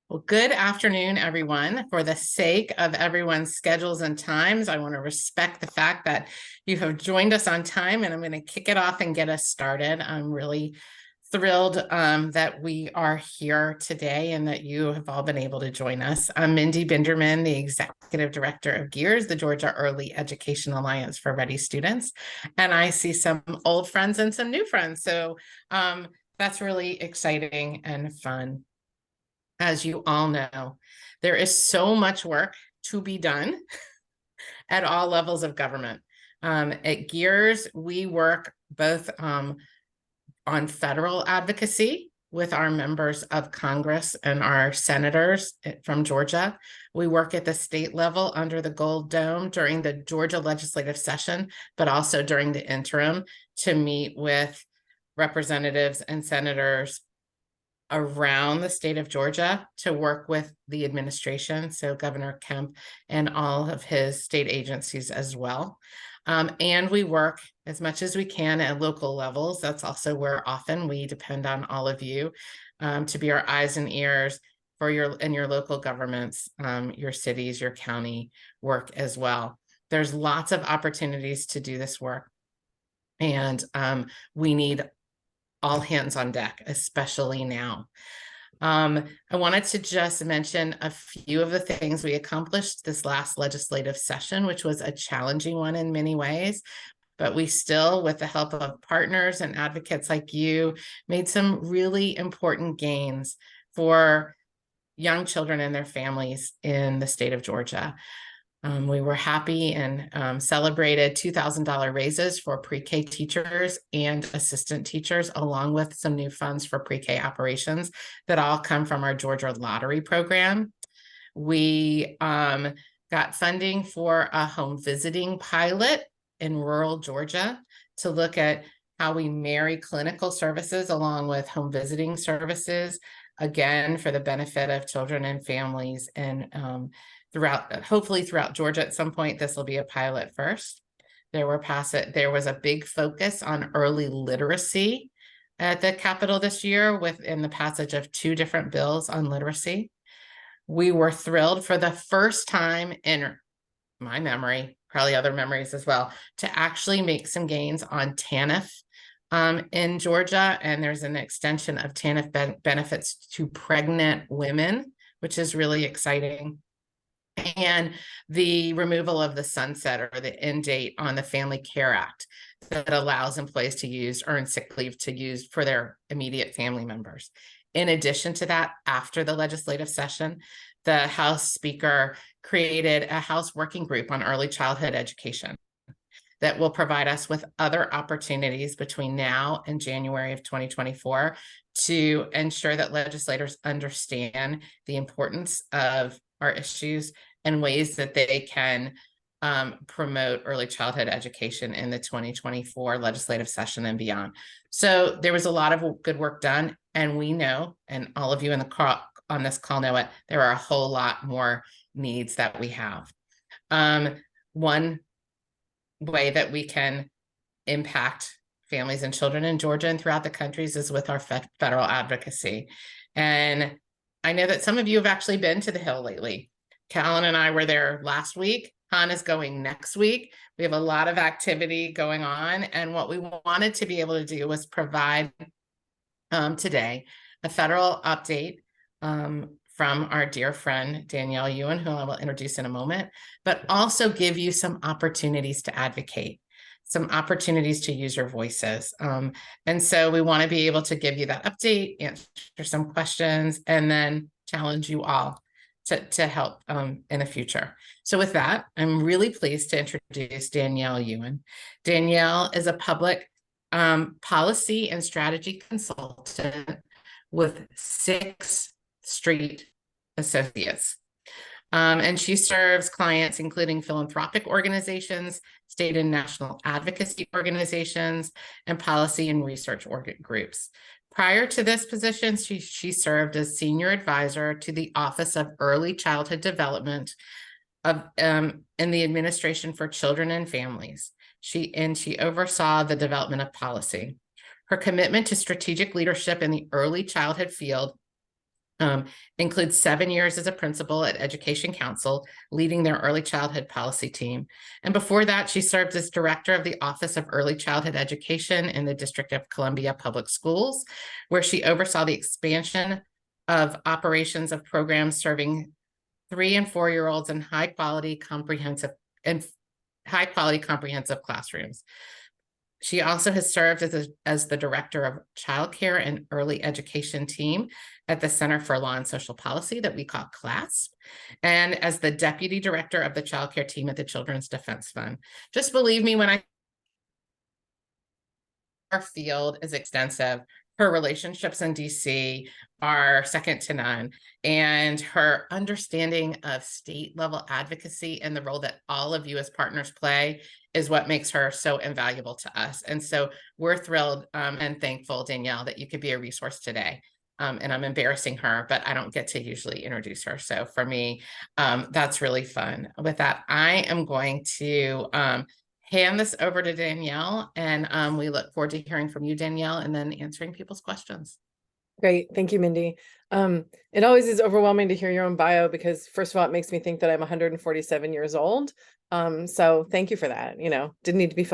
Well, good afternoon, everyone. For the sake of everyone's schedules and times, I want to respect the fact that you have joined us on time, and I'm going to kick it off and get us started. I'm really thrilled that we are here today and that you have all been able to join us. I'm Mindy Binderman, the Executive Director of GEEARS, the Georgia Early Education Alliance for Ready Students. And I see some old friends and some new friends. So that's really exciting and fun. As you all know, there is so much work to be done at all levels of government. At GEEARS, we work both on federal advocacy with our members of Congress and our senators from Georgia. We work at the state level under the Gold Dome during the Georgia legislative session, but also during the interim to meet with representatives and senators around the state of Georgia to work with the administration, so Governor Kemp and all of his state agencies as well. And we work as much as we can at local levels. That's also where often we depend on all of you to be our eyes and ears for your local governments, your cities, your county work as well. There's lots of opportunities to do this work. And we need all hands on deck, especially now. I wanted to just mention a few of the things we accomplished this last legislative session, which was a challenging one in many ways, but we still, with the help of partners and advocates like you, made some really important gains for young children and their families in the state of Georgia. We were happy and celebrated $2,000 raises for pre-K teachers and assistant teachers, along with some new funds for pre-K operations that all come from our Georgia Lottery program. We got funding for a home visiting pilot in rural Georgia to look at how we marry clinical services along with home visiting services, again, for the benefit of children and families and hopefully throughout Georgia at some point. This will be a pilot first. There was a big focus on early literacy at the Capitol this year within the passage of 2 different bills on literacy. We were thrilled for the first time in my memory, probably other memories as well, to actually make some gains on TANF in Georgia. And there's an extension of TANF benefits to pregnant women, which is really exciting. And the removal of the sunset or the end date on the Family Care Act that allows employees to earn sick leave to use for their immediate family members. In addition to that, after the legislative session, the House Speaker created a House working group on early childhood education that will provide us with other opportunities between now and January of 2024 to ensure that legislators understand the importance of our issues and ways that they can promote early childhood education in the 2024 legislative session and beyond. So there was a lot of good work done, and we know, and all of you in the call on this call know it, there are a whole lot more needs that we have. One way that we can impact families and children in Georgia and throughout the countries is with our federal advocacy. And I know that some of you have actually been to the Hill lately. Callan and I were there last week. Han is going next week. We have a lot of activity going on. And what we wanted to be able to do was provide today a federal update from our dear friend, Danielle Ewan, who I will introduce in a moment, but also give you some opportunities to advocate, some opportunities to use your voices. And so we want to be able to give you that update, answer some questions, and then challenge you all to help in the future. So with that, I'm really pleased to introduce Danielle Ewan. Danielle is a public policy and strategy consultant with 6th Street Associates. And she serves clients including philanthropic organizations, state and national advocacy organizations, and policy and research groups. Prior to this position, she served as senior advisor to the Office of Early Childhood Development in the Administration for Children and Families. She oversaw the development of policy. Her commitment to strategic leadership in the early childhood field Includes 7 years as a principal at Education Council, leading their early childhood policy team. And before that, she served as director of the Office of Early Childhood Education in the District of Columbia Public Schools, where she oversaw the expansion of operations of programs serving 3- and 4-year-olds in high-quality comprehensive classrooms. She also has served as the director of childcare and early education team at the Center for Law and Social Policy that we call CLASP, and as the deputy director of the childcare team at the Children's Defense Fund. Just believe me when our field is extensive. Her relationships in DC are second to none, and her understanding of state level advocacy and the role that all of you as partners play is what makes her so invaluable to us. And so we're thrilled and thankful, Danielle, that you could be a resource today. And I'm embarrassing her, but I don't get to usually introduce her. So for me, that's really fun. With that, I am going to hand this over to Danielle, and we look forward to hearing from you, Danielle, and then answering people's questions. Great. Thank you, Mindy. It always is overwhelming to hear your own bio because, first of all, it makes me think that I'm 147 years old. So thank you for that. You know, didn't need to be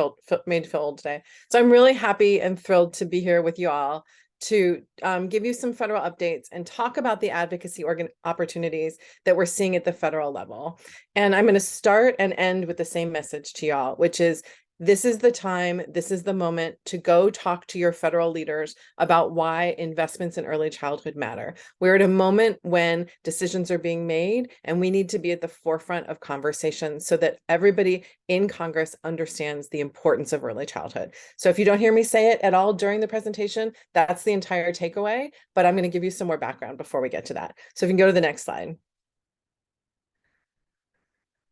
made to feel old today. So I'm really happy and thrilled to be here with you all to give you some federal updates and talk about the advocacy opportunities that we're seeing at the federal level. And I'm going to start and end with the same message to y'all, which is this is the time, this is the moment to go talk to your federal leaders about why investments in early childhood matter. We're at a moment when decisions are being made, and we need to be at the forefront of conversation so that everybody in Congress understands the importance of early childhood. So if you don't hear me say it at all during the presentation, that's the entire takeaway, but I'm going to give you some more background before we get to that. So if you can go to the next slide.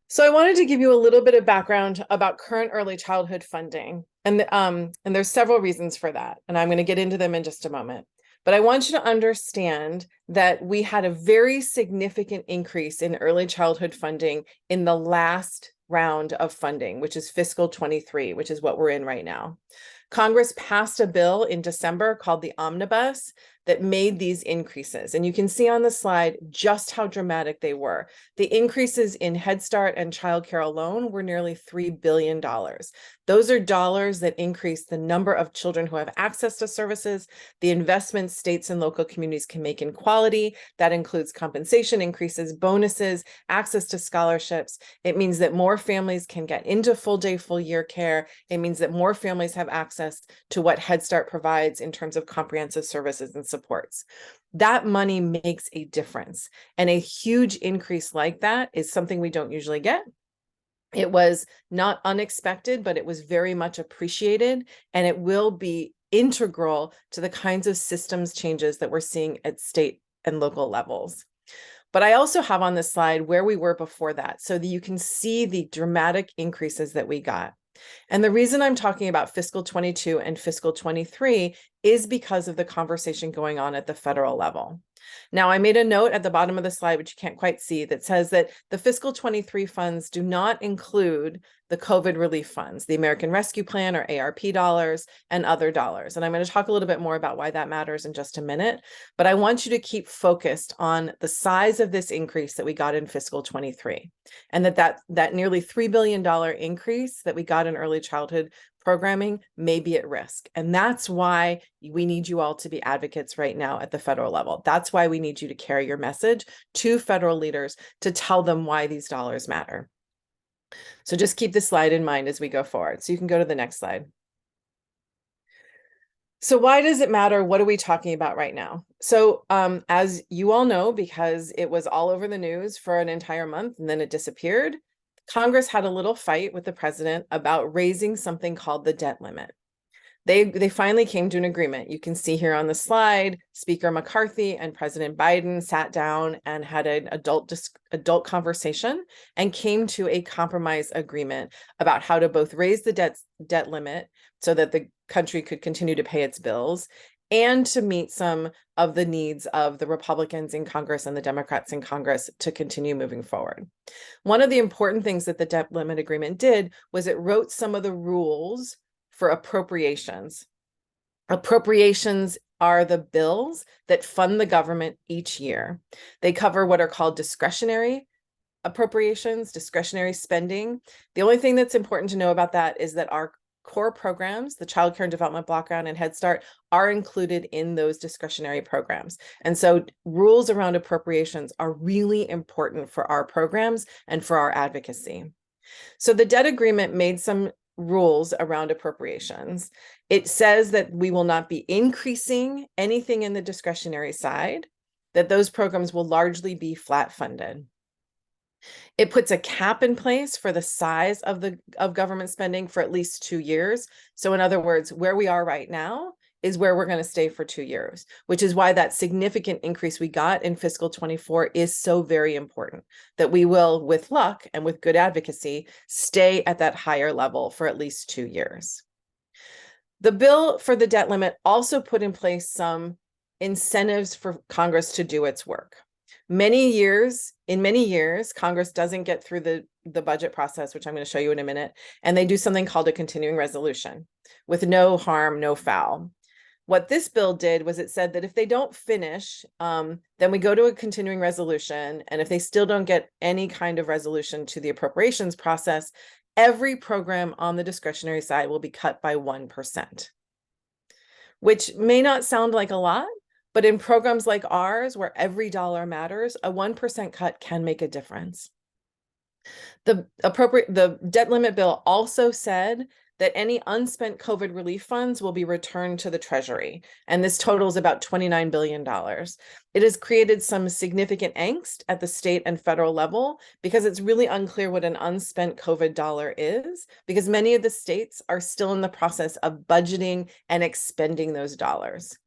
So I wanted to give you a little bit of background about current early childhood funding. And there's several reasons for that. And I'm going to get into them in just a moment. But I want you to understand that we had a very significant increase in early childhood funding in the last round of funding, which is fiscal 23, which is what we're in right now. Congress passed a bill in December called the Omnibus that made these increases. And you can see on the slide just how dramatic they were. The increases in Head Start and childcare alone were nearly $3 billion. Those are dollars that increase the number of children who have access to services, the investments states and local communities can make in quality. That includes compensation increases, bonuses, access to scholarships. It means that more families can get into full day, full year care. It means that more families have access to what Head Start provides in terms of comprehensive services and supports. That money makes a difference. And a huge increase like that is something we don't usually get. It was not unexpected, but it was very much appreciated, and it will be integral to the kinds of systems changes that we're seeing at state and local levels. But I also have on this slide where we were before that, so that you can see the dramatic increases that we got. And the reason I'm talking about fiscal 22 and fiscal 23 is because of the conversation going on at the federal level. Now, I made a note at the bottom of the slide, which you can't quite see, that says that the fiscal 23 funds do not include the COVID relief funds, the American Rescue Plan or ARP dollars and other dollars. And I'm going to talk a little bit more about why that matters in just a minute. But I want you to keep focused on the size of this increase that we got in fiscal 23, and that nearly $3 billion increase that we got in early childhood programming may be at risk. And that's why we need you all to be advocates right now at the federal level. That's why we need you to carry your message to federal leaders to tell them why these dollars matter. So just keep this slide in mind as we go forward. So you can go to the next slide. So why does it matter? What are we talking about right now? So as you all know, because it was all over the news for an entire month and then it disappeared, Congress had a little fight with the president about raising something called the debt limit. They finally came to an agreement. You can see here on the slide, Speaker McCarthy and President Biden sat down and had an adult conversation and came to a compromise agreement about how to both raise the debt limit so that the country could continue to pay its bills and to meet some of the needs of the Republicans in Congress and the Democrats in Congress to continue moving forward. One of the important things that the debt limit agreement did was it wrote some of the rules for appropriations. Appropriations are the bills that fund the government each year. They cover what are called discretionary appropriations, discretionary spending. The only thing that's important to know about that is that our core programs, the Child Care and Development Block Grant and Head Start, are included in those discretionary programs. And so rules around appropriations are really important for our programs and for our advocacy. So the debt agreement made some rules around appropriations. It says that we will not be increasing anything in the discretionary side, that those programs will largely be flat funded. It puts a cap in place for the size of government spending for at least 2 years. So in other words, where we are right now is where we're going to stay for 2 years, which is why that significant increase we got in fiscal 24 is so very important, that we will, with luck and with good advocacy, stay at that higher level for at least 2 years. The bill for the debt limit also put in place some incentives for Congress to do its work. In many years, Congress doesn't get through the budget process, which I'm going to show you in a minute, and they do something called a continuing resolution with no harm, no foul. What this bill did was it said that if they don't finish, then we go to a continuing resolution, and if they still don't get any kind of resolution to the appropriations process, every program on the discretionary side will be cut by 1%, which may not sound like a lot, but in programs like ours, where every dollar matters, a 1% cut can make a difference. The debt limit bill also said that any unspent COVID relief funds will be returned to the Treasury, and this totals about $29 billion. It has created some significant angst at the state and federal level because it's really unclear what an unspent COVID dollar is, because many of the states are still in the process of budgeting and expending those dollars.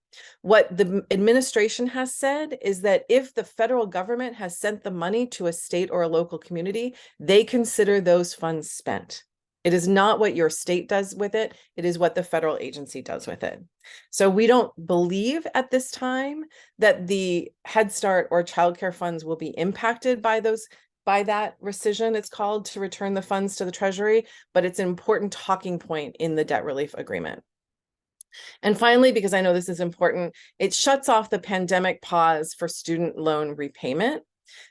What the administration has said is that if the federal government has sent the money to a state or a local community, they consider those funds spent. It is not what your state does with it. It is what the federal agency does with it. So we don't believe at this time that the Head Start or child care funds will be impacted by that rescission, it's called, to return the funds to the Treasury, but it's an important talking point in the debt relief agreement. And finally, because I know this is important, it shuts off the pandemic pause for student loan repayment.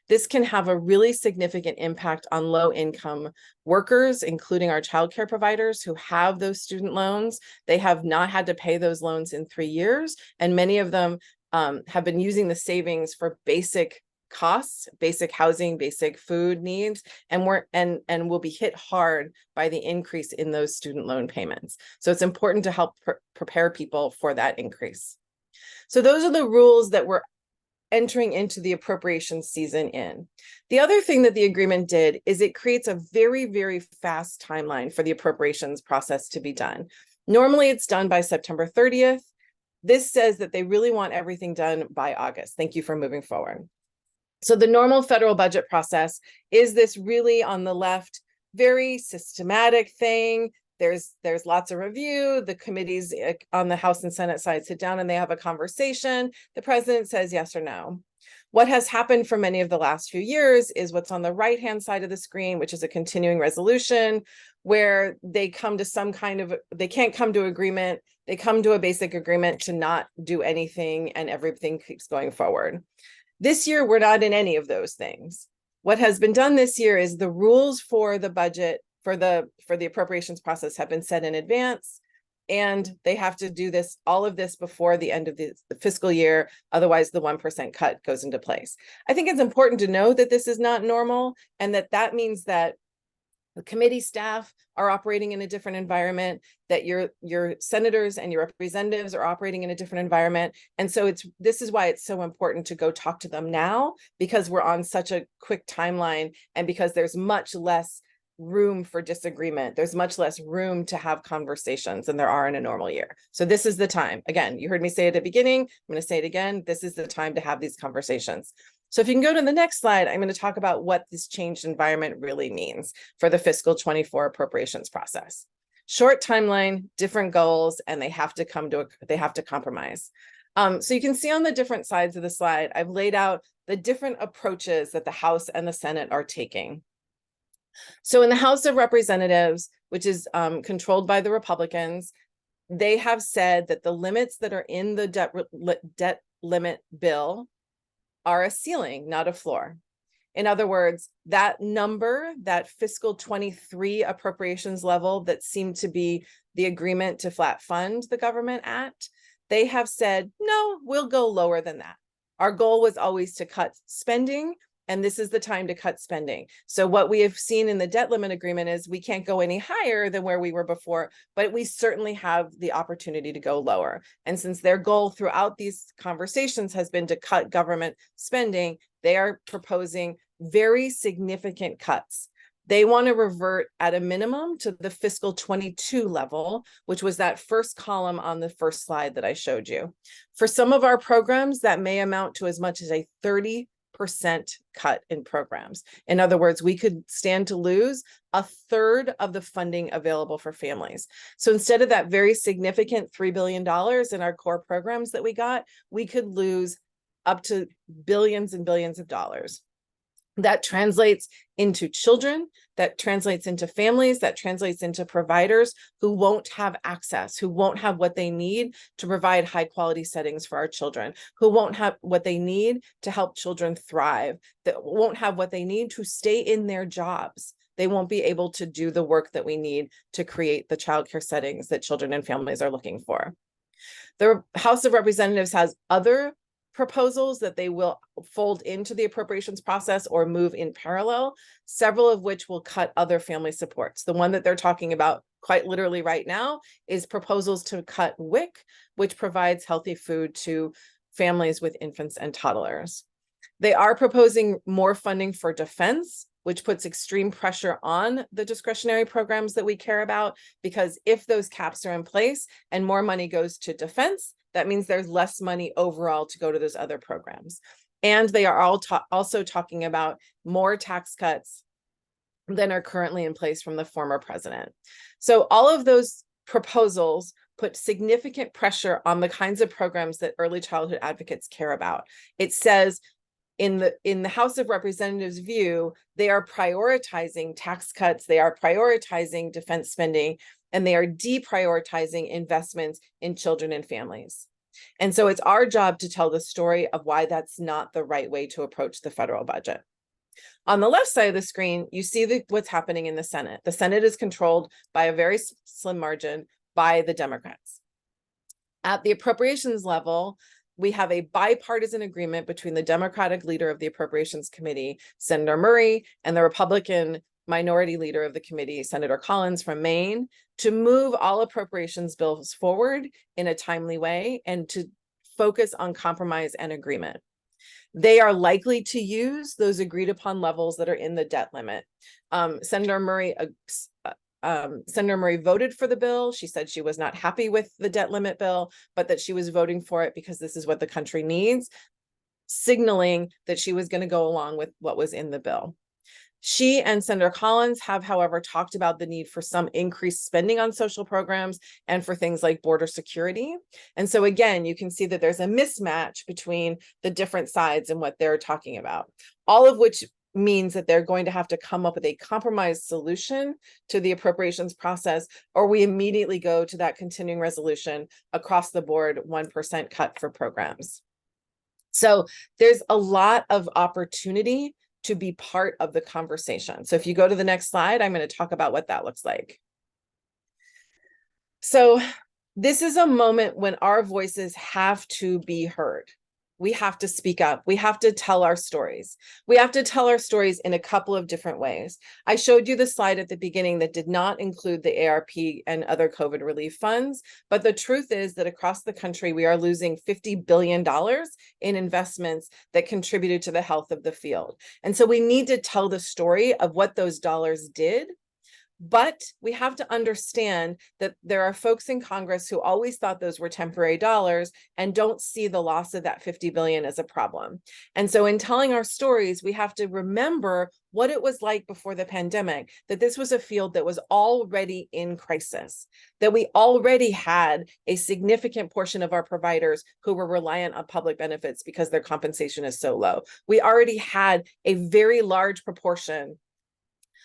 This can have a really significant impact on low-income workers, including our childcare providers who have those student loans. They have not had to pay those loans in 3 years, and many of them have been using the savings for basic costs, basic housing, basic food needs, and will be hit hard by the increase in those student loan payments. So it's important to help prepare people for that increase. So those are the rules that we're entering into the appropriations season in. The other thing that the agreement did is it creates a very, very fast timeline for the appropriations process to be done. Normally it's done by September 30th. This says that they really want everything done by August. Thank you for moving forward. So the normal federal budget process is this really, on the left, very systematic thing. There's lots of review. The committees on the House and Senate side sit down and they have a conversation. The president says yes or no. What has happened for many of the last few years is what's on the right-hand side of the screen, which is a continuing resolution, where they come to some kind of, they can't come to agreement. They come to a basic agreement to not do anything, and everything keeps going forward. This year, we're not in any of those things. What has been done this year is the rules for the budget for the appropriations process have been set in advance, and they have to do all of this before the end of the fiscal year. Otherwise, the 1% cut goes into place. I think it's important to know that this is not normal, and that means that the committee staff are operating in a different environment, that your senators and your representatives are operating in a different environment. And so this is why it's so important to go talk to them now, because we're on such a quick timeline, and because there's much less room for disagreement. There's much less room to have conversations than there are in a normal year. So this is the time. Again, you heard me say it at the beginning. I'm going to say it again. This is the time to have these conversations. So if you can go to the next slide, I'm going to talk about what this changed environment really means for the fiscal 24 appropriations process. Short timeline, different goals, and they have to compromise. So you can see on the different sides of the slide, I've laid out the different approaches that the House and the Senate are taking. So in the House of Representatives, which is controlled by the Republicans, they have said that the limits that are in the debt limit bill are a ceiling, not a floor. In other words, that number, that fiscal 23 appropriations level that seemed to be the agreement to flat fund the government at, they have said, no, we'll go lower than that. Our goal was always to cut spending, and this is the time to cut spending. So what we have seen in the debt limit agreement is we can't go any higher than where we were before, but we certainly have the opportunity to go lower. And since their goal throughout these conversations has been to cut government spending, they are proposing very significant cuts. They want to revert at a minimum to the fiscal 22 level, which was that first column on the first slide that I showed you. For some of our programs, that may amount to as much as a 30% cut in programs. In other words, we could stand to lose a third of the funding available for families. So instead of that very significant $3 billion in our core programs that we got, we could lose up to billions and billions of dollars. That translates into children, that translates into families, that translates into providers who won't have access, who won't have what they need to provide high quality settings for our children, who won't have what they need to help children thrive, that won't have what they need to stay in their jobs. They won't be able to do the work that we need to create the childcare settings that children and families are looking for. The House of Representatives has other proposals that they will fold into the appropriations process or move in parallel, several of which will cut other family supports. The one that they're talking about quite literally right now is proposals to cut WIC, which provides healthy food to families with infants and toddlers. They are proposing more funding for defense, which puts extreme pressure on the discretionary programs that we care about, because if those caps are in place and more money goes to defense, that means there's less money overall to go to those other programs. And they are also talking about more tax cuts than are currently in place from the former president. So all of those proposals put significant pressure on the kinds of programs that early childhood advocates care about. It says in the House of Representatives view, they are prioritizing tax cuts, they are prioritizing defense spending, and they are deprioritizing investments in children and families. And so it's our job to tell the story of why that's not the right way to approach the federal budget. On the left side of the screen, you see what's happening in the Senate. The Senate is controlled by a very slim margin by the Democrats. At the appropriations level, we have a bipartisan agreement between the Democratic leader of the Appropriations Committee, Senator Murray, and the Republican minority leader of the committee, Senator Collins from Maine, to move all appropriations bills forward in a timely way and to focus on compromise and agreement. They are likely to use those agreed upon levels that are in the debt limit. Senator Murray voted for the bill. She said she was not happy with the debt limit bill, but that she was voting for it because this is what the country needs, signaling that she was going to go along with what was in the bill. She and Senator Collins have, however, talked about the need for some increased spending on social programs and for things like border security. And so again, you can see that there's a mismatch between the different sides and what they're talking about, all of which means that they're going to have to come up with a compromise solution to the appropriations process, or we immediately go to that continuing resolution across the board 1% cut for programs. So there's a lot of opportunity to be part of the conversation. So if you go to the next slide, I'm going to talk about what that looks like. So this is a moment when our voices have to be heard. We have to speak up. We have to tell our stories. We have to tell our stories in a couple of different ways. I showed you the slide at the beginning that did not include the ARP and other COVID relief funds, but the truth is that across the country, we are losing $50 billion in investments that contributed to the health of the field. And so we need to tell the story of what those dollars did. But we have to understand that there are folks in Congress who always thought those were temporary dollars and don't see the loss of that $50 billion as a problem. And so in telling our stories, we have to remember what it was like before the pandemic, that this was a field that was already in crisis, that we already had a significant portion of our providers who were reliant on public benefits because their compensation is so low. We already had a very large proportion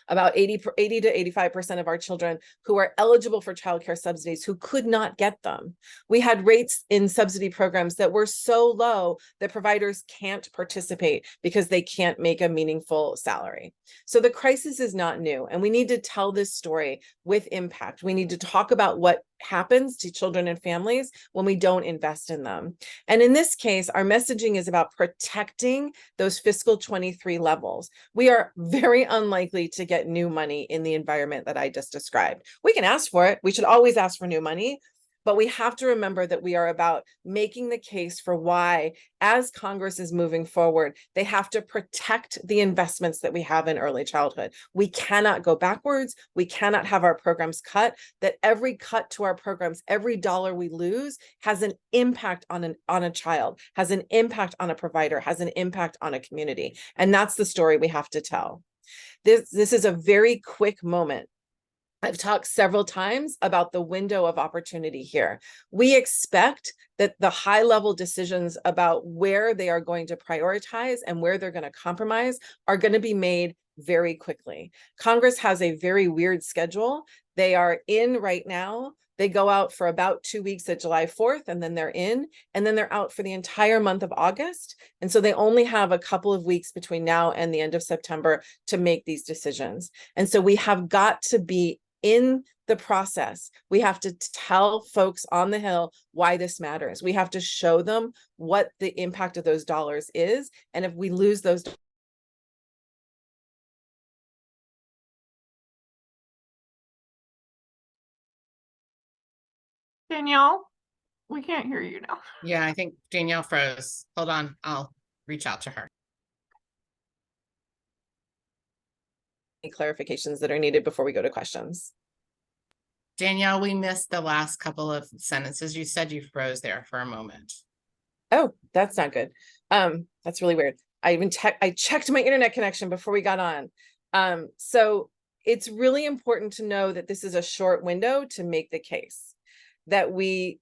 about 80 to 85% of our children who are eligible for childcare subsidies who could not get them. We had rates in subsidy programs that were so low that providers can't participate because they can't make a meaningful salary. So the crisis is not new, and we need to tell this story with impact. We need to talk about what happens to children and families when we don't invest in them. And in this case, our messaging is about protecting those fiscal 23 levels. We are very unlikely to get new money in the environment that I just described. We can ask for it. We should always ask for new money. But we have to remember that we are about making the case for why, as Congress is moving forward, they have to protect the investments that we have in early childhood. We cannot go backwards. We cannot have our programs cut. That every cut to our programs, every dollar we lose has an impact on a child, has an impact on a provider, has an impact on a community. And that's the story we have to tell. This is a very quick moment. I've talked several times about the window of opportunity here. We expect that the high-level decisions about where they are going to prioritize and where they're going to compromise are going to be made very quickly. Congress has a very weird schedule. They are in right now. They go out for about 2 weeks at July 4th, and then they're in, and then they're out for the entire month of August. And so they only have a couple of weeks between now and the end of September to make these decisions. And so we have got to be in the process. We have to tell folks on the Hill why this matters. We have to show them what the impact of those dollars is. And if we lose those, Danielle, we can't hear you now. Yeah, I think Danielle froze. Hold on, I'll reach out to her. any clarifications that are needed before we go to questions. Danielle, we missed the last couple of sentences. You said you froze there for a moment. Oh, that's not good. That's really weird. I checked my internet connection before we got on. So it's really important to know that this is a short window to make the case. That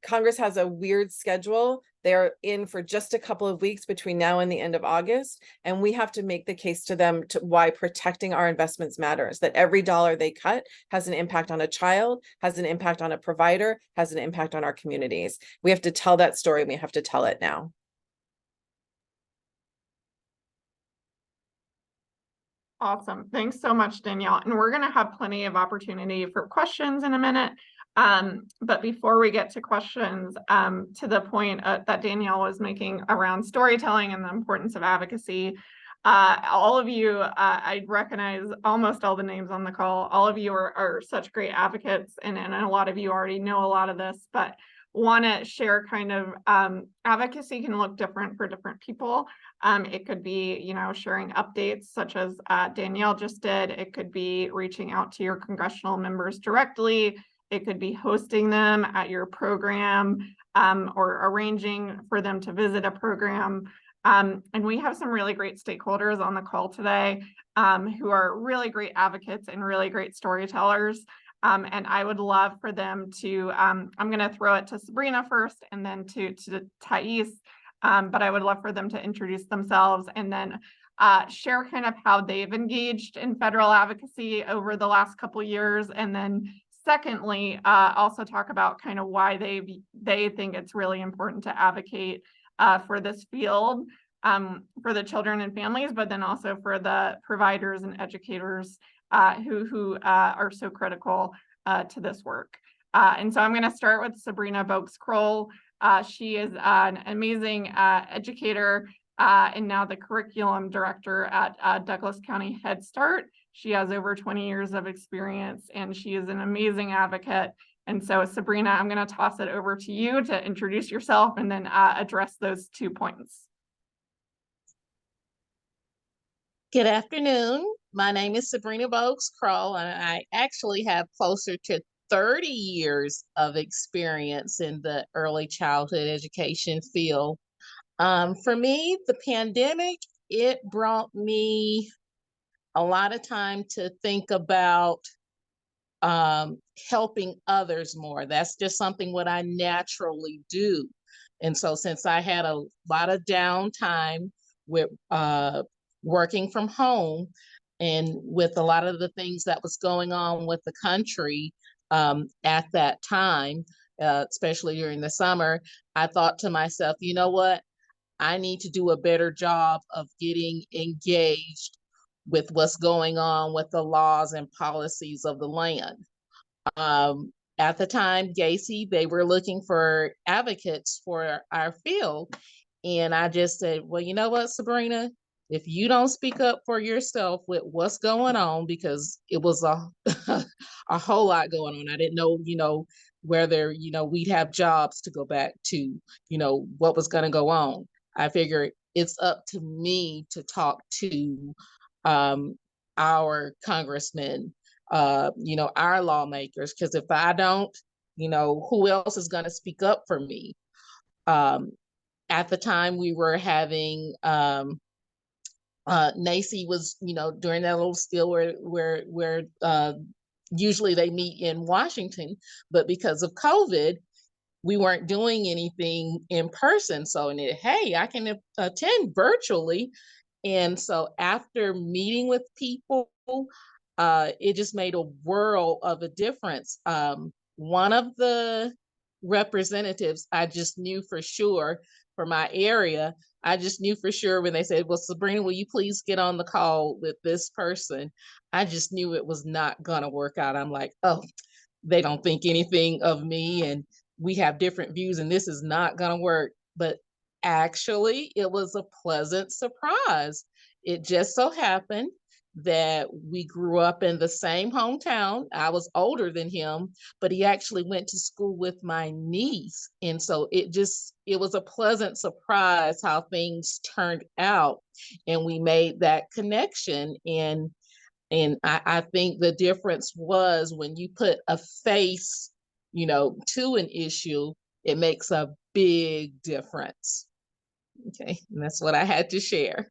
Congress has a weird schedule. They're in for just a couple of weeks between now and the end of August. And we have to make the case to them to why protecting our investments matters, that every dollar they cut has an impact on a child, has an impact on a provider, has an impact on our communities. We have to tell that story. We have to tell it now. Awesome. Thanks so much, Danielle. And we're going to have plenty of opportunity for questions in a minute. But before we get to questions, to the point that Danielle was making around storytelling and the importance of advocacy, all of you, I recognize almost all the names on the call. All of you are such great advocates, and a lot of you already know a lot of this, but want to share kind of advocacy can look different for different people. It could be, sharing updates such as Danielle just did. It could be reaching out to your congressional members directly. It could be hosting them at your program or arranging for them to visit a program. And we have some really great stakeholders on the call today who are really great advocates and really great storytellers. And I would love for them to, I'm going to throw it to Sabrina first and then to Thais, but I would love for them to introduce themselves and then share kind of how they've engaged in federal advocacy over the last couple of years. And then secondly, also talk about kind of why they think it's really important to advocate for this field, for the children and families, but then also for the providers and educators who are so critical to this work. And so I'm going to start with Sabrina Boakes-Kroll. She is an amazing educator and now the curriculum director at Douglas County Head Start. She has over 20 years of experience and she is an amazing advocate. And so Sabrina, I'm going to toss it over to you to introduce yourself and then address those 2 points. Good afternoon. My name is Sabrina Boakes-Kroll, and I actually have closer to 30 years of experience in the early childhood education field. For me, the pandemic, it brought me a lot of time to think about helping others more. That's just something what I naturally do. And so since I had a lot of downtime with working from home, And with a lot of the things that was going on with the country at that time, especially during the summer, I thought to myself, you know what? I need to do a better job of getting engaged with what's going on with the laws and policies of the land. At the time, GEEARS, they were looking for advocates for our field. And I just said, well, you know what, Sabrina, if you don't speak up for yourself with what's going on, because it was a, a whole lot going on. I didn't know, whether, we'd have jobs to go back to, what was going to go on. I figured it's up to me to talk to our congressmen, our lawmakers, because if I don't, who else is going to speak up for me? At the time we were having, NACE was, during that little still where usually they meet in Washington, but because of COVID, we weren't doing anything in person. So, hey, I can attend virtually. And so after meeting with people, it just made a world of a difference. One of the representatives, I just knew for sure for my area, I just knew for sure when they said, well, Sabrina, will you please get on the call with this person? I just knew it was not going to work out. I'm like, oh, they don't think anything of me and we have different views and this is not going to work. But actually, it was a pleasant surprise. It just so happened that we grew up in the same hometown. I was older than him, but he actually went to school with my niece. And so it was a pleasant surprise how things turned out. And we made that connection. And I think the difference was when you put a face, to an issue, it makes a big difference. Okay, and that's what I had to share.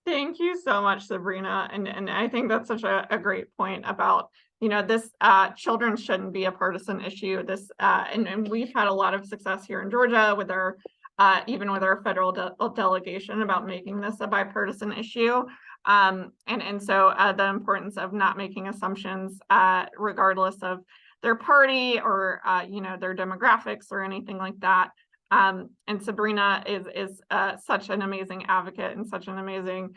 Thank you so much, Sabrina. And I think that's such a great point about, this children shouldn't be a partisan issue. This and we've had a lot of success here in Georgia with our even with our federal delegation about making this a bipartisan issue. And so the importance of not making assumptions regardless of their party or their demographics or anything like that. And Sabrina is such an amazing advocate and such an amazing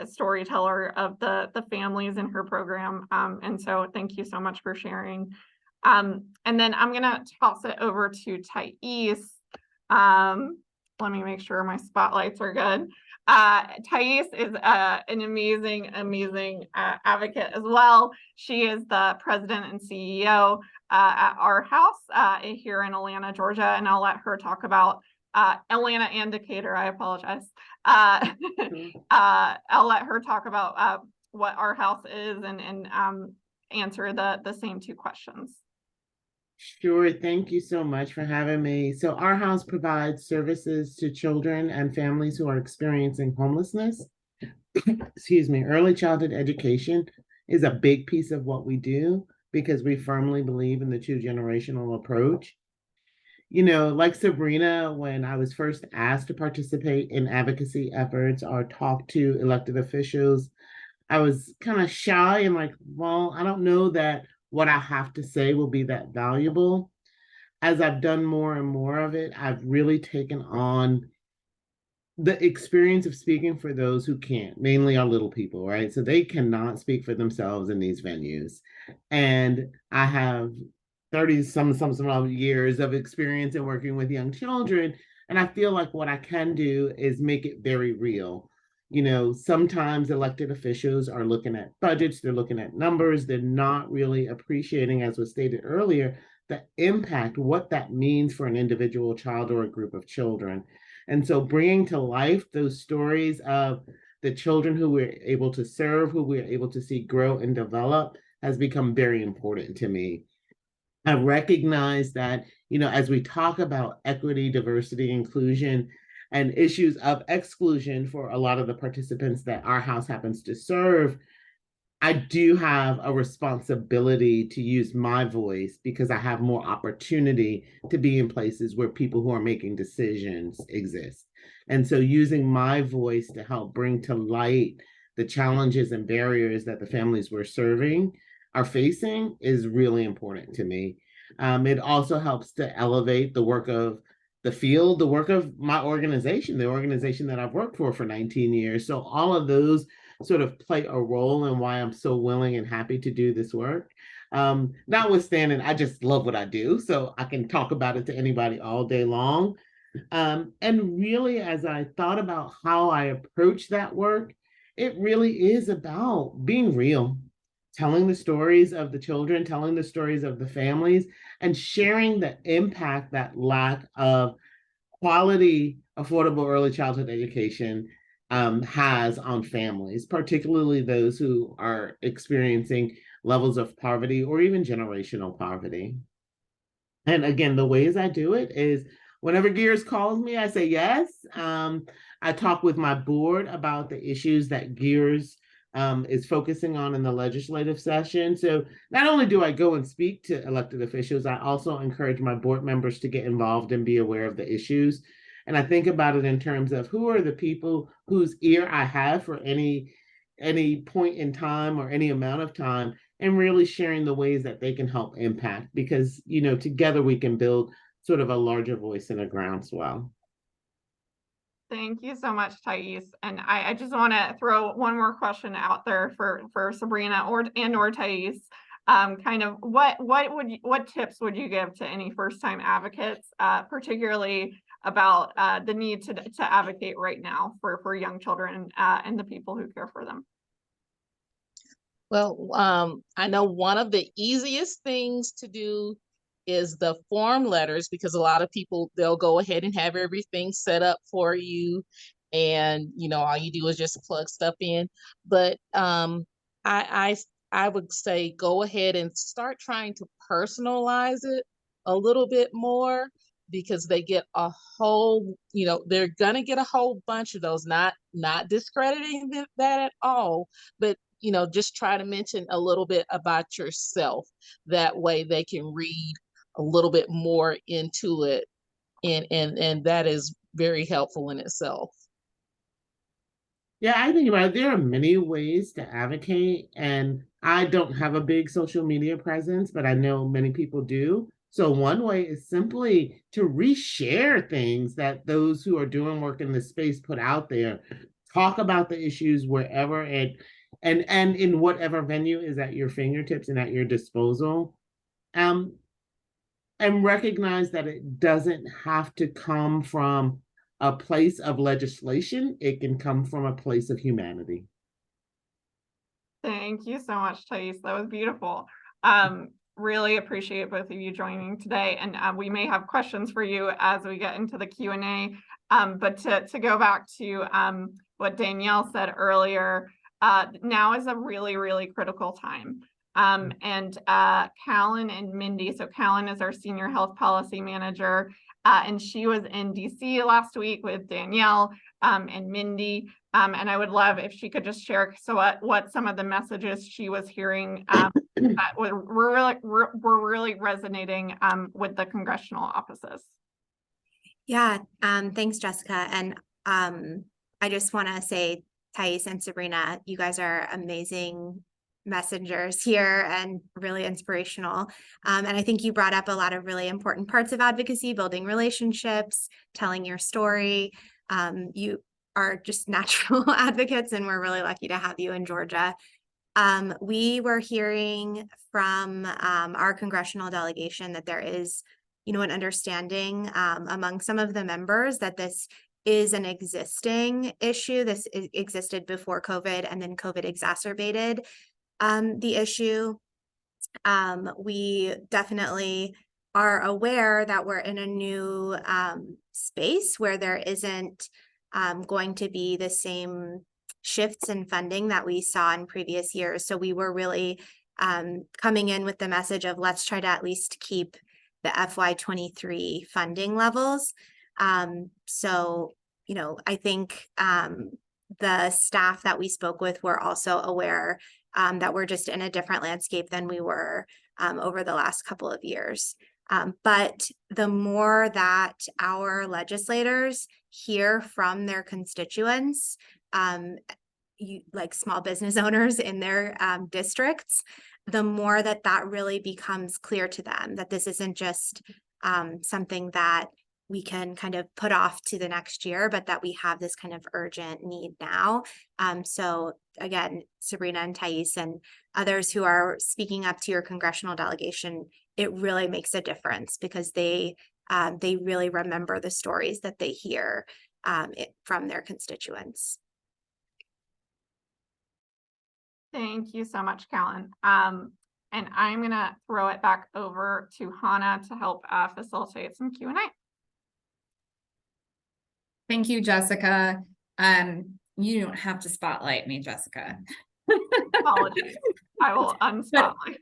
storyteller of the families in her program. And so thank you so much for sharing. And then I'm going to toss it over to Thais. Let me make sure my spotlights are good. Thais is an amazing advocate as well. She is the president and CEO at our house here in Atlanta, Georgia, and I'll let her talk about Atlanta and Decatur. I apologize. I'll let her talk about what our house is and answer the same two questions. Sure. Thank you so much for having me. So our house provides services to children and families who are experiencing homelessness. Excuse me. Early childhood education is a big piece of what we do because we firmly believe in the two-generational approach. Like Sabrina, when I was first asked to participate in advocacy efforts or talk to elected officials, I was kind of shy and like, well, I don't know that what I have to say will be that valuable. As I've done more and more of it, I've really taken on the experience of speaking for those who can't, mainly our little people, right? So they cannot speak for themselves in these venues. And I have 30 some years of experience in working with young children. And I feel like what I can do is make it very real. Sometimes elected officials are looking at budgets, they're looking at numbers, they're not really appreciating, as was stated earlier, the impact, what that means for an individual child or a group of children. And so bringing to life those stories of the children who we're able to serve, who we're able to see grow and develop, has become very important to me. I recognize that, as we talk about equity, diversity, inclusion, and issues of exclusion for a lot of the participants that our house happens to serve, I do have a responsibility to use my voice because I have more opportunity to be in places where people who are making decisions exist. And so using my voice to help bring to light the challenges and barriers that the families we're serving are facing is really important to me. It also helps to elevate the work of the field, the work of my organization, the organization that I've worked for 19 years. So all of those sort of play a role in why I'm so willing and happy to do this work. Notwithstanding, I just love what I do, so I can talk about it to anybody all day long. And really, as I thought about how I approach that work, it really is about being real, telling the stories of the children, telling the stories of the families, and sharing the impact that lack of quality, affordable early childhood education has on families, particularly those who are experiencing levels of poverty or even generational poverty. And again, the ways I do it is whenever GEEARS calls me, I say yes. I talk with my board about the issues that GEEARS is focusing on in the legislative session. So not only do I go and speak to elected officials, I also encourage my board members to get involved and be aware of the issues. And I think about it in terms of who are the people whose ear I have for any point in time or any amount of time, and really sharing the ways that they can help impact, because, you know, together we can build sort of a larger voice and a groundswell. Thank you so much, Thais. And I just want to throw one more question out there for Sabrina or Thais. Kind of what tips would you give to any first-time advocates, particularly about the need to advocate right now for young children and the people who care for them? Well, I know one of the easiest things to do is the form letters, because a lot of people, they'll go ahead and have everything set up for you, and all you do is just plug stuff in. But I would say go ahead and start trying to personalize it a little bit more, because they get a whole, they're gonna get a whole bunch of those. Not discrediting that at all, but just try to mention a little bit about yourself. That way they can read a little bit more into it. And that is very helpful in itself. Yeah, I think about it. There are many ways to advocate, and I don't have a big social media presence, but I know many people do. So one way is simply to reshare things that those who are doing work in this space put out there. Talk about the issues wherever and in whatever venue is at your fingertips and at your disposal. And recognize that it doesn't have to come from a place of legislation. It can come from a place of humanity. Thank you so much, Thais. That was beautiful. Really appreciate both of you joining today, and we may have questions for you as we get into the Q&A. But to go back to what Danielle said earlier, now is a really, really critical time. And Callan and Mindy, so Callan is our Senior Health Policy Manager, and she was in DC last week with Danielle and Mindy. And I would love if she could just share what some of the messages she was hearing that were really resonating with the congressional offices. Yeah, thanks, Jessica. And I just want to say, Thais and Sabrina, you guys are amazing messengers here and really inspirational. And I think you brought up a lot of really important parts of advocacy: building relationships, telling your story. You are just natural advocates, and we're really lucky to have you in Georgia. We were hearing from our congressional delegation that there is, an understanding among some of the members that this is an existing issue. This existed before COVID, and then COVID exacerbated the issue. We definitely are aware that we're in a new space where there isn't going to be the same shifts in funding that we saw in previous years. So we were really coming in with the message of let's try to at least keep the FY23 funding levels. So, I think the staff that we spoke with were also aware that we're just in a different landscape than we were over the last couple of years. But the more that our legislators hear from their constituents, like small business owners in their districts, the more that that really becomes clear to them that this isn't just something that we can kind of put off to the next year, but that we have this kind of urgent need now. So again, Sabrina and Thais and others who are speaking up to your congressional delegation, it really makes a difference because they really remember the stories that they hear from their constituents. Thank you so much, Callan. And I'm gonna throw it back over to Hannah to help facilitate some Q&A. Thank you, Jessica. You don't have to spotlight me, Jessica. Apologies. I will unspotlight.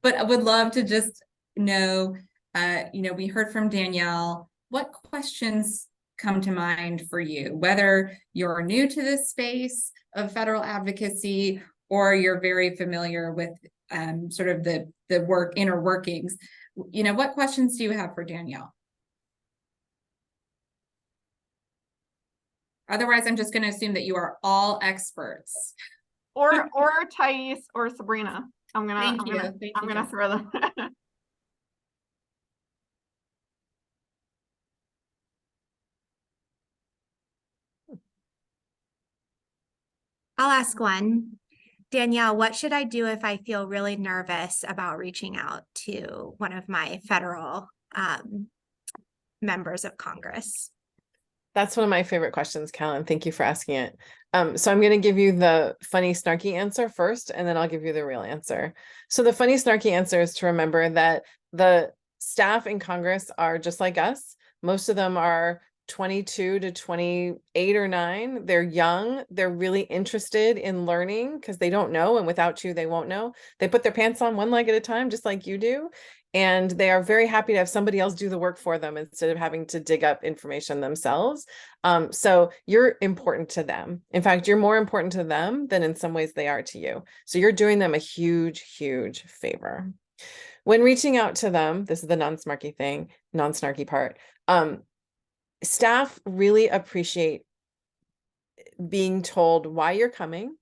But I would love to just know, we heard from Danielle, what questions come to mind for you, whether you're new to this space of federal advocacy or you're very familiar with sort of the inner workings. What questions do you have for Danielle? Otherwise, I'm just going to assume that you are all experts. Or Thais or Sabrina. I'm gonna throw them. I'll ask one. Danielle, what should I do if I feel really nervous about reaching out to one of my federal members of Congress? That's one of my favorite questions, Callan. Thank you for asking it. So I'm going to give you the funny, snarky answer first, and then I'll give you the real answer. So the funny, snarky answer is to remember that the staff in Congress are just like us. Most of them are 22 to 28 or 9. They're young. They're really interested in learning because they don't know. And without you, they won't know. They put their pants on one leg at a time, just like you do. And they are very happy to have somebody else do the work for them instead of having to dig up information themselves. So you're important to them. In fact, you're more important to them than in some ways they are to you. So you're doing them a huge, huge favor. When reaching out to them, this is the non-snarky part. Staff really appreciate being told why you're coming,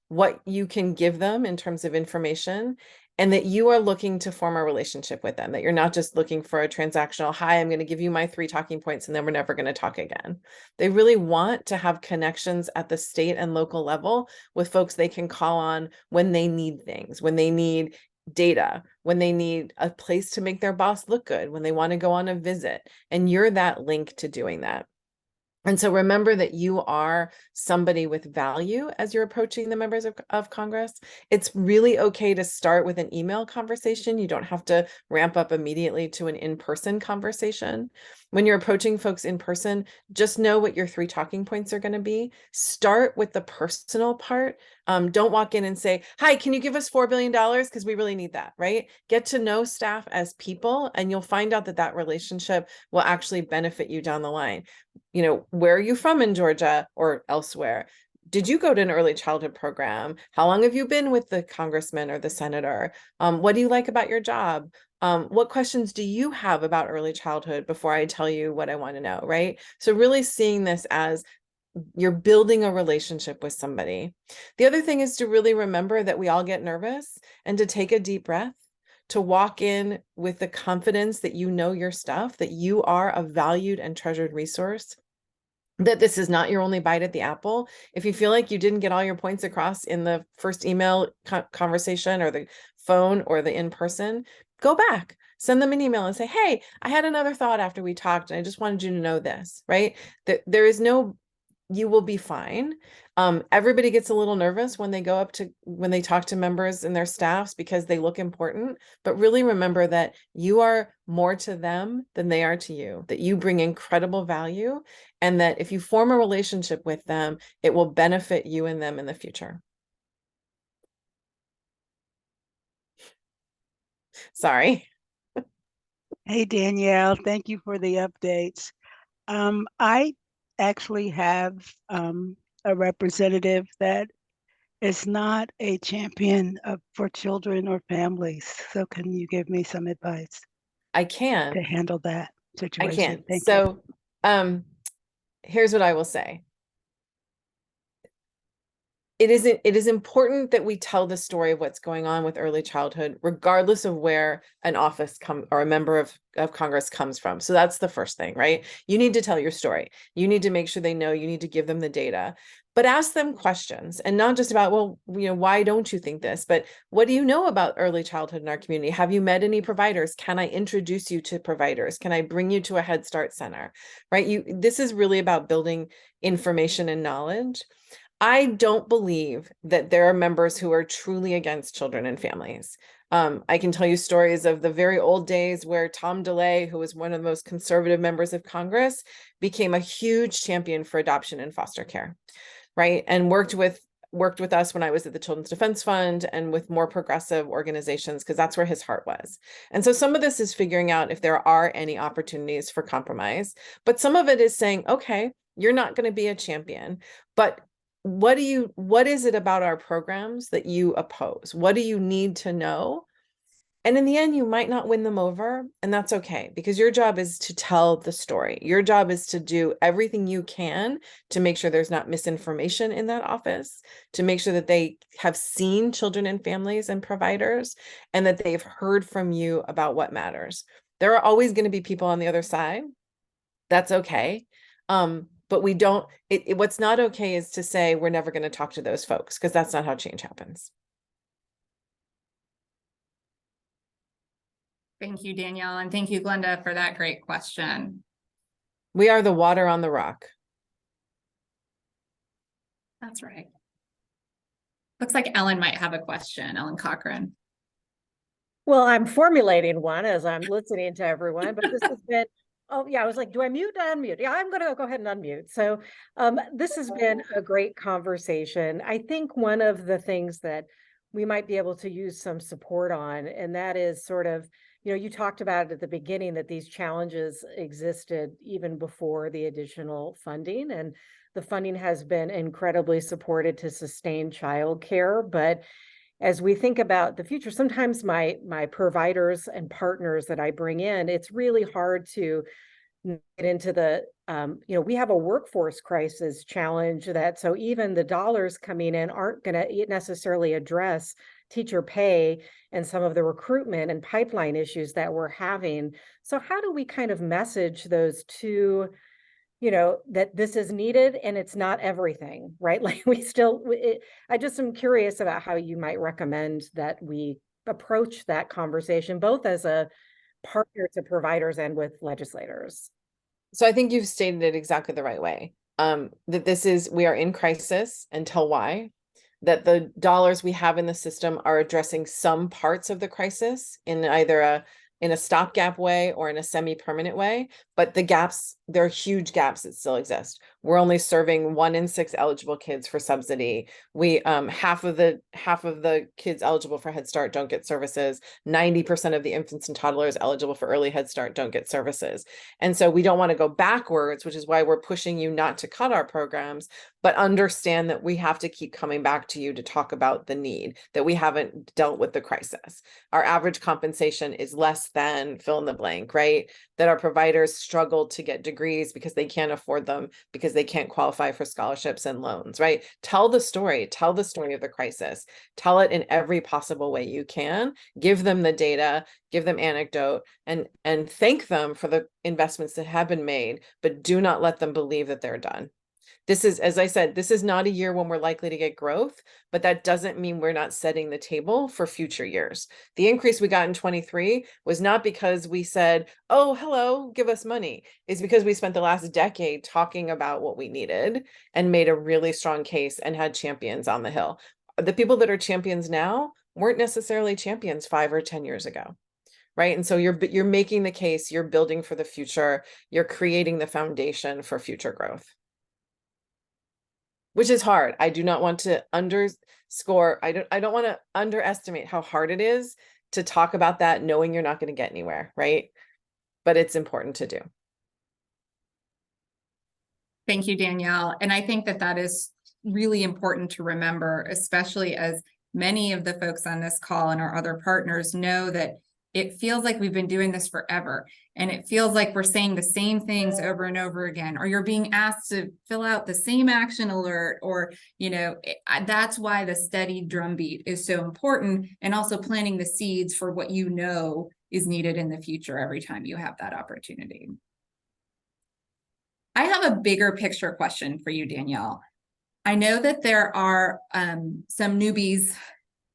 what you can give them in terms of information, and that you are looking to form a relationship with them, that you're not just looking for a transactional, hi, I'm going to give you my 3 talking points and then we're never going to talk again. They really want to have connections at the state and local level with folks they can call on when they need things, when they need data, when they need a place to make their boss look good, when they want to go on a visit, and you're that link to doing that. And so remember that you are somebody with value as you're approaching the members of Congress. It's really okay to start with an email conversation. You don't have to ramp up immediately to an in-person conversation. When you're approaching folks in person, just know what your 3 talking points are going to be. Start with the personal part. Don't walk in and say, hi, can you give us $4 billion? Because we really need that, right? Get to know staff as people, and you'll find out that that relationship will actually benefit you down the line. Where are you from in Georgia or elsewhere? Did you go to an early childhood program? How long have you been with the congressman or the senator? What do you like about your job? What questions do you have about early childhood before I tell you what I want to know, right? So really seeing this as you're building a relationship with somebody. The other thing is to really remember that we all get nervous and to take a deep breath, to walk in with the confidence that you know your stuff, that you are a valued and treasured resource, that this is not your only bite at the apple. If you feel like you didn't get all your points across in the first email conversation or the phone or the in-person, go back, send them an email and say, hey, I had another thought after we talked and I just wanted you to know this, right? That there is no, you will be fine. Everybody gets a little nervous when they talk to members and their staffs because they look important, but really remember that you are more to them than they are to you, that you bring incredible value, and that if you form a relationship with them, it will benefit you and them in the future. Sorry. Hey, Danielle, thank you for the updates. I actually have a representative that is not a champion for children or families. So can you give me some advice? I can. To handle that situation. I can. Thank you. Here's what I will say. it is important that we tell the story of what's going on with early childhood, regardless of where an office or a member of Congress comes from. So that's the first thing, right? You need to tell your story. You need to make sure they know, you need to give them the data, but ask them questions, and not just about, well, why don't you think this? But what do you know about early childhood in our community? Have you met any providers? Can I introduce you to providers? Can I bring you to a Head Start center, right? This is really about building information and knowledge. I don't believe that there are members who are truly against children and families. I can tell you stories of the very old days where Tom DeLay, who was one of the most conservative members of Congress, became a huge champion for adoption and foster care, right? And worked with us when I was at the Children's Defense Fund and with more progressive organizations, because that's where his heart was. And so some of this is figuring out if there are any opportunities for compromise, but some of it is saying, okay, you're not going to be a champion, but what is it about our programs that you oppose? What do you need to know? And in the end, you might not win them over, and that's okay, because your job is to tell the story. Your job is to do everything you can to make sure there's not misinformation in that office, to make sure that they have seen children and families and providers, and that they've heard from you about what matters. There are always going to be people on the other side. That's okay. But we don't, what's not okay is to say we're never going to talk to those folks, because that's not how change happens. Thank you, Danielle, and thank you, Glenda, for that great question. We are the water on the rock. That's right. Looks like Ellen might have a question, Ellen Cochran. Well, I'm formulating one as I'm listening to everyone, but this has been, oh yeah, I was like, do I mute? Unmute? Yeah, I'm gonna go ahead and unmute. So this has been a great conversation. I think one of the things that we might be able to use some support on, and that is sort of, you talked about it at the beginning that these challenges existed even before the additional funding, and the funding has been incredibly supported to sustain childcare. But as we think about the future, sometimes my providers and partners that I bring in, it's really hard to get into the, we have a workforce crisis challenge so even the dollars coming in aren't going to necessarily address teacher pay and some of the recruitment and pipeline issues that we're having. So how do we kind of message those two, that this is needed and it's not everything, right? Like I just am curious about how you might recommend that we approach that conversation, both as a partner to providers and with legislators. So I think you've stated it exactly the right way. That we are in crisis, and tell why. That the dollars we have in the system are addressing some parts of the crisis in either in a stopgap way or in a semi-permanent way, but there are huge gaps that still exist. We're only serving 1 in 6 eligible kids for subsidy. We half of the kids eligible for Head Start don't get services. 90% of the infants and toddlers eligible for early Head Start don't get services. And so we don't want to go backwards, which is why we're pushing you not to cut our programs, but understand that we have to keep coming back to you to talk about the need, that we haven't dealt with the crisis. Our average compensation is less than fill in the blank, right? That our providers struggle to get degrees because they can't afford them, because they can't qualify for scholarships and loans, right? Tell the story of the crisis. Tell it in every possible way you can. Give them the data, give them anecdote, and thank them for the investments that have been made, but do not let them believe that they're done. This is, as I said, this is not a year when we're likely to get growth, but that doesn't mean we're not setting the table for future years. The increase we got in 23 was not because we said, oh, hello, give us money. It's because we spent the last decade talking about what we needed and made a really strong case and had champions on the Hill. The people that are champions now weren't necessarily champions 5 or 10 years ago. Right. And so you're making the case, you're building for the future, you're creating the foundation for future growth. Which is hard. I do not want to underscore, I don't want to underestimate how hard it is to talk about that knowing you're not going to get anywhere, right? But it's important to do. Thank you, Danielle. And I think that is really important to remember, especially as many of the folks on this call and our other partners know that it feels like we've been doing this forever. And it feels like we're saying the same things over and over again, or you're being asked to fill out the same action alert, or, that's why the steady drumbeat is so important, and also planting the seeds for what is needed in the future every time you have that opportunity. I have a bigger picture question for you, Danielle. I know that there are some newbies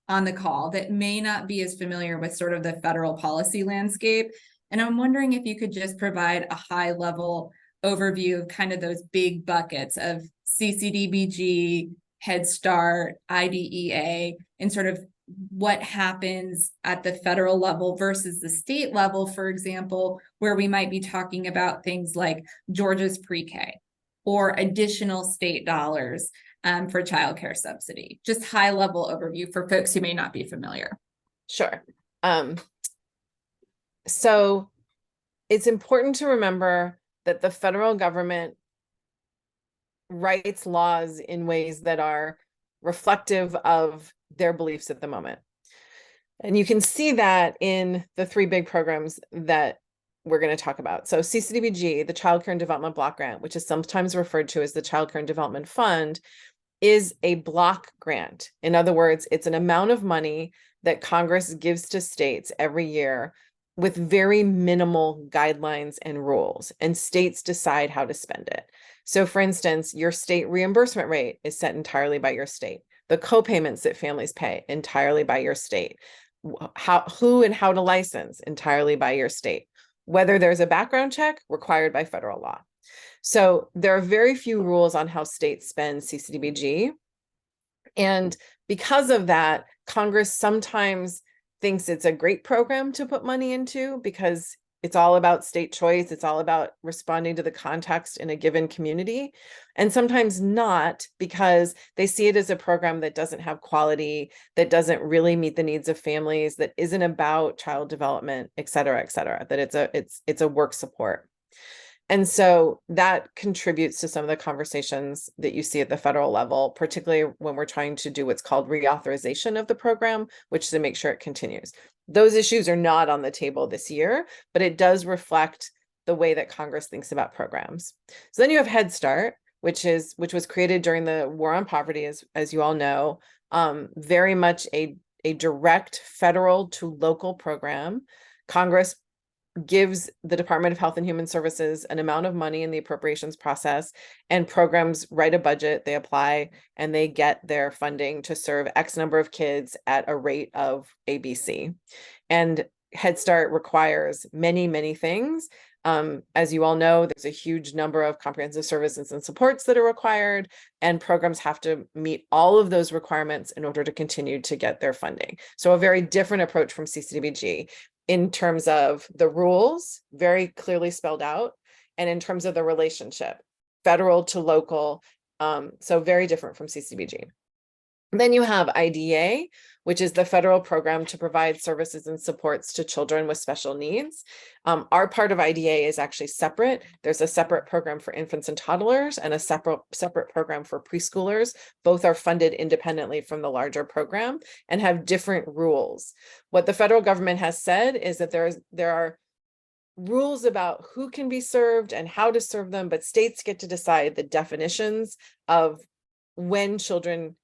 on the call that may not be as familiar with sort of the federal policy landscape. And I'm wondering if you could just provide a high level overview of kind of those big buckets of CCDBG, Head Start, IDEA, and sort of what happens at the federal level versus the state level, for example, where we might be talking about things like Georgia's pre-K or additional state dollars for childcare subsidy. Just high level overview for folks who may not be familiar. Sure. So it's important to remember that the federal government writes laws in ways that are reflective of their beliefs at the moment. And you can see that in the three big programs that we're going to talk about. So CCDBG, the Child Care and Development Block Grant, which is sometimes referred to as the Child Care and Development Fund, is a block grant. In other words, it's an amount of money that Congress gives to states every year with very minimal guidelines and rules, and states decide how to spend it. So for instance, your state reimbursement rate is set entirely by your state. The co-payments that families pay entirely by your state. Who and how to license entirely by your state. Whether there's a background check required by federal law. So there are very few rules on how states spend CCDBG. And because of that, Congress sometimes thinks it's a great program to put money into because it's all about state choice. It's all about responding to the context in a given community. And sometimes not, because they see it as a program that doesn't have quality, that doesn't really meet the needs of families, that isn't about child development, et cetera, that it's a work support. And so that contributes to some of the conversations that you see at the federal level, particularly when we're trying to do what's called reauthorization of the program, which is to make sure it continues. Those issues are not on the table this year, but it does reflect the way that Congress thinks about programs. So then you have Head Start, which was created during the War on Poverty, as you all know, very much a direct federal to local program. Congress gives the Department of Health and Human Services an amount of money in the appropriations process, and programs write a budget, they apply, and they get their funding to serve X number of kids at a rate of ABC. And Head Start requires many, many things. As you all know, there's a huge number of comprehensive services and supports that are required, and programs have to meet all of those requirements in order to continue to get their funding. So a very different approach from CCDBG. In terms of the rules, very clearly spelled out, and in terms of the relationship, federal to local, so very different from CCDBG. Then you have IDEA, which is the federal program to provide services and supports to children with special needs. Our part of IDEA is actually separate. There's a separate program for infants and toddlers and a separate program for preschoolers. Both are funded independently from the larger program and have different rules. What the federal government has said is that there are rules about who can be served and how to serve them, but states get to decide the definitions of when children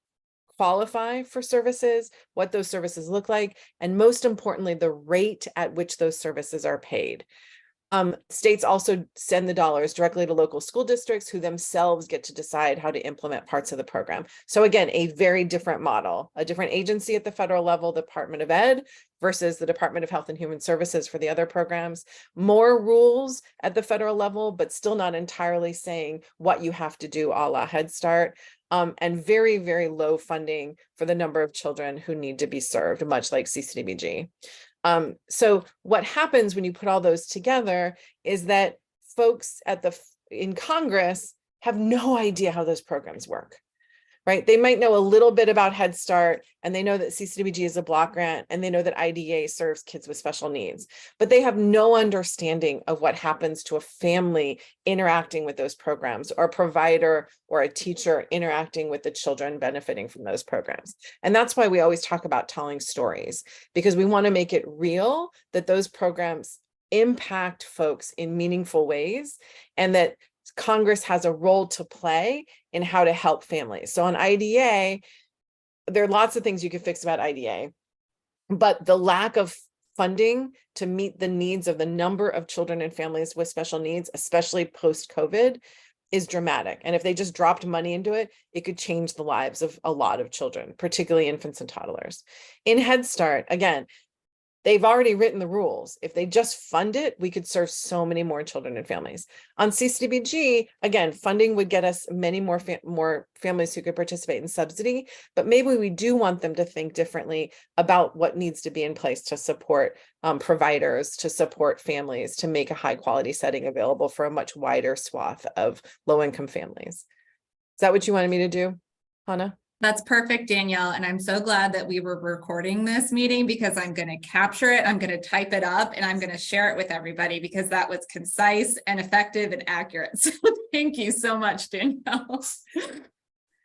qualify for services, what those services look like, and most importantly, the rate at which those services are paid. States also send the dollars directly to local school districts, who themselves get to decide how to implement parts of the program. So again, a very different model, a different agency at the federal level, the Department of Ed versus the Department of Health and Human Services for the other programs. More rules at the federal level, but still not entirely saying what you have to do a la Head Start. And very, very low funding for the number of children who need to be served, much like CCDBG. So what happens when you put all those together is that folks in Congress have no idea how those programs work. right? They might know a little bit about Head Start, and they know that CCDBG is a block grant, and they know that IDEA serves kids with special needs, but they have no understanding of what happens to a family interacting with those programs, or a provider or a teacher interacting with the children benefiting from those programs. And that's why we always talk about telling stories, because we want to make it real that those programs impact folks in meaningful ways, and that Congress has a role to play in how to help families. So on IDEA, there are lots of things you can fix about IDEA, but the lack of funding to meet the needs of the number of children and families with special needs, especially post-COVID, is dramatic. And if they just dropped money into it, it could change the lives of a lot of children, particularly infants and toddlers. In Head Start, again, they've already written the rules. If they just fund it, we could serve so many more children and families. On CCDBG, again, funding would get us many more families who could participate in subsidy, but maybe we do want them to think differently about what needs to be in place to support providers, to support families, to make a high quality setting available for a much wider swath of low-income families. Is that what you wanted me to do, Hannah? That's perfect, Danielle. And I'm so glad that we were recording this meeting, because I'm going to capture it, I'm going to type it up, and I'm going to share it with everybody, because that was concise and effective and accurate. So thank you so much, Danielle.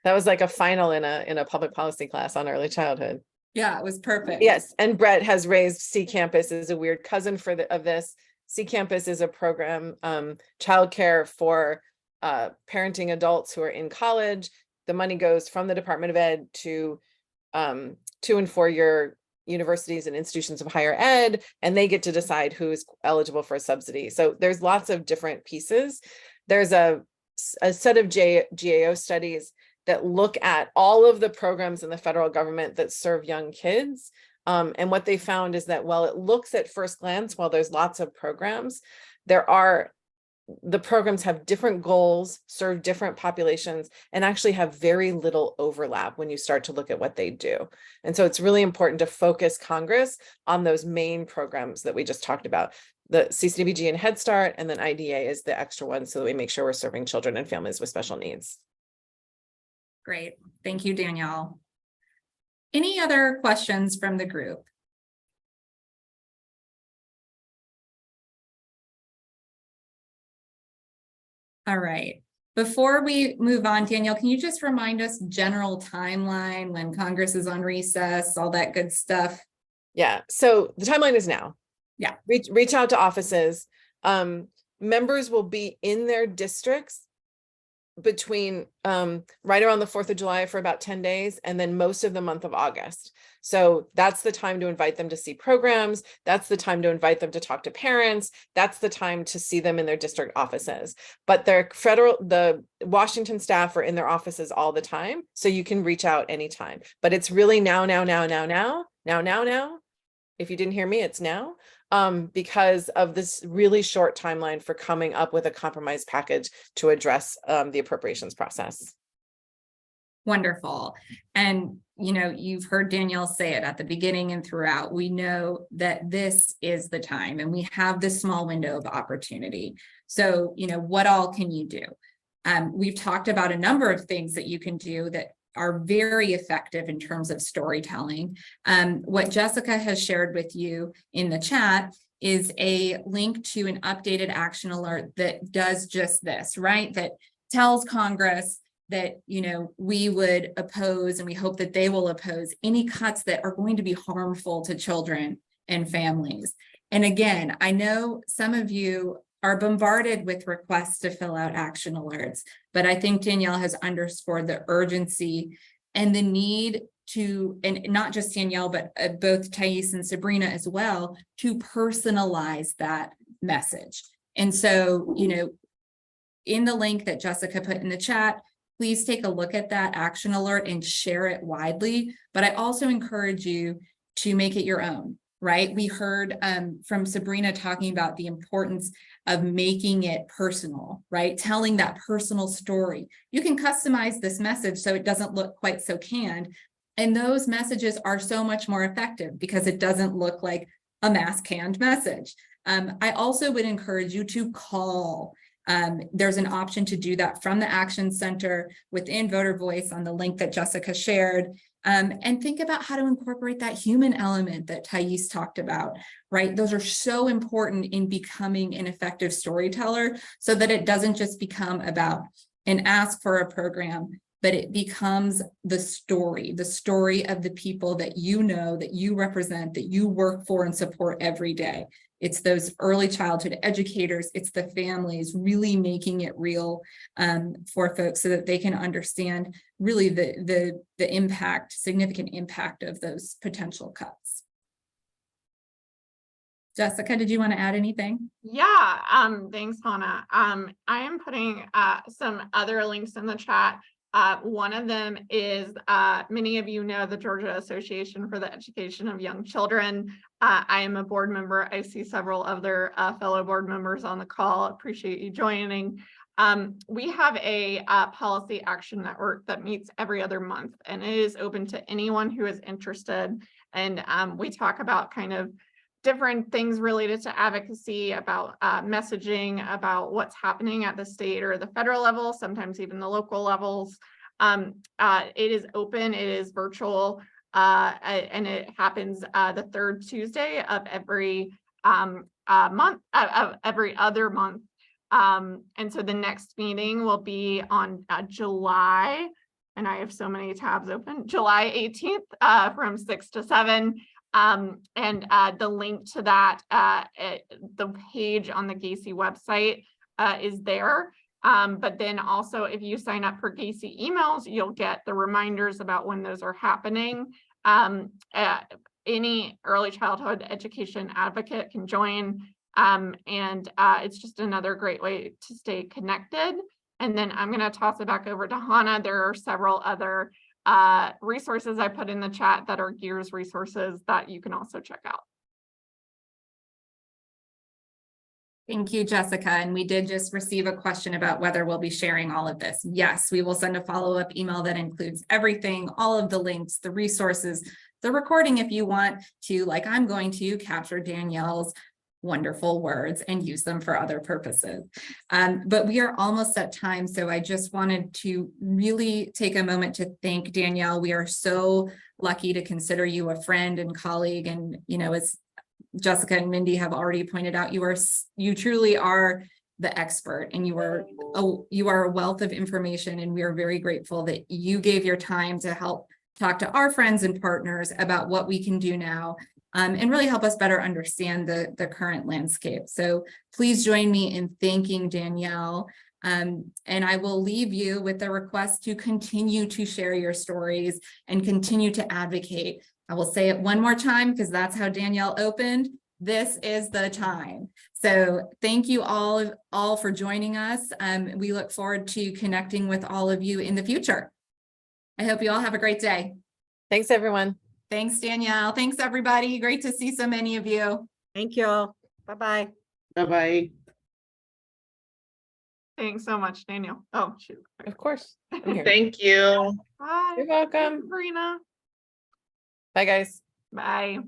That was like a final in a public policy class on early childhood. Yeah, it was perfect. Yes, and Brett has raised C Campus as a weird cousin of this. C Campus is a program, childcare for parenting adults who are in college. The money goes from the Department of Ed to 2- and 4-year universities and institutions of higher ed, and they get to decide who is eligible for a subsidy. So there's lots of different pieces. There's a set of GAO studies that look at all of the programs in the federal government that serve young kids. And what they found is that while it looks at first glance, while there's lots of programs, the programs have different goals, serve different populations, and actually have very little overlap when you start to look at what they do. And so it's really important to focus Congress on those main programs that we just talked about. The CCDBG and Head Start, and then IDEA is the extra one, so that we make sure we're serving children and families with special needs. Great. Thank you, Danielle. Any other questions from the group? All right. Before we move on, Danielle, can you just remind us general timeline, when Congress is on recess, all that good stuff? Yeah, so the timeline is now. Yeah. Reach out to offices. Members will be in their districts between right around the 4th of July for about 10 days, and then most of the month of August. So that's the time to invite them to see programs. That's the time to invite them to talk to parents. That's the time to see them in their district offices. But the Washington staff are in their offices all the time, so you can reach out anytime. But it's really now. If you didn't hear me, it's now. Because of this really short timeline for coming up with a compromise package to address the appropriations process. Wonderful. And, you know, you've heard Danielle say it at the beginning and throughout. We know that this is the time, and we have this small window of opportunity. So, you know, what all can you do? We've talked about a number of things that you can do that are very effective in terms of storytelling. What Jessica has shared with you in the chat is a link to an updated action alert that does just this, right? That tells Congress that, you know, we would oppose, and we hope that they will oppose, any cuts that are going to be harmful to children and families. And again, I know some of you are bombarded with requests to fill out action alerts, but I think Danielle has underscored the urgency and the need to, and not just Danielle, but both Thais and Sabrina as well, to personalize that message. And so, you know, in the link that Jessica put in the chat, please take a look at that action alert and share it widely. But I also encourage you to make it your own, right? We heard from Sabrina talking about the importance of making it personal, right? Telling that personal story. You can customize this message so it doesn't look quite so canned. And those messages are so much more effective because it doesn't look like a mass canned message. I also would encourage you to call There's an option to do that from the Action Center within Voter Voice on the link that Jessica shared. And think about how to incorporate that human element that Thais talked about, right? Those are so important in becoming an effective storyteller, so that it doesn't just become about an ask for a program, but it becomes the story of the people that you know, that you represent, that you work for and support every day. It's those early childhood educators, it's the families, really making it real for folks so that they can understand really the impact, significant impact of those potential cuts. Jessica, did you want to add anything? Yeah, thanks, Hannah. I am putting some other links in the chat. One of them is, many of you know the Georgia Association for the Education of Young Children. I am a board member. I see several other fellow board members on the call. Appreciate you joining. We have a policy action network that meets every other month, and it is open to anyone who is interested. And we talk about kind of different things related to advocacy, about messaging, about what's happening at the state or the federal level, sometimes even the local levels. It is open, it is virtual, and it happens the third Tuesday of every month, of every other month. And so the next meeting will be on July, and I have so many tabs open, July 18th from 6 to 7. And the link to that, the page on the GEEARS website is there. But then also, if you sign up for GEEARS emails, you'll get the reminders about when those are happening. Any early childhood education advocate can join. And it's just another great way to stay connected. And then I'm going to toss it back over to Hannah. There are several other resources I put in the chat that are GEEARS resources that you can also check out. Thank you, Jessica. And we did just receive a question about whether we'll be sharing all of this. Yes, we will send a follow-up email that includes everything, all of the links, the resources, the recording if you want to, like I'm going to, capture Danielle's wonderful words and use them for other purposes. But we are almost at time, so I just wanted to really take a moment to thank Danielle. We are so lucky to consider you a friend and colleague, and you know, as Jessica and Mindy have already pointed out, you truly are the expert, and you are a wealth of information, and we are very grateful that you gave your time to help talk to our friends and partners about what we can do now. And really help us better understand the current landscape. So please join me in thanking Danielle. And I will leave you with the request to continue to share your stories and continue to advocate. I will say it one more time because that's how Danielle opened. This is the time. So thank you all for joining us. We look forward to connecting with all of you in the future. I hope you all have a great day. Thanks, everyone. Thanks, Danielle. Thanks, everybody. Great to see so many of you. Thank you all. Bye-bye. Bye-bye. Thanks so much, Daniel. Oh, shoot. Of course. I'm here. Thank you. Bye. You're welcome. Sabrina. Bye, guys. Bye.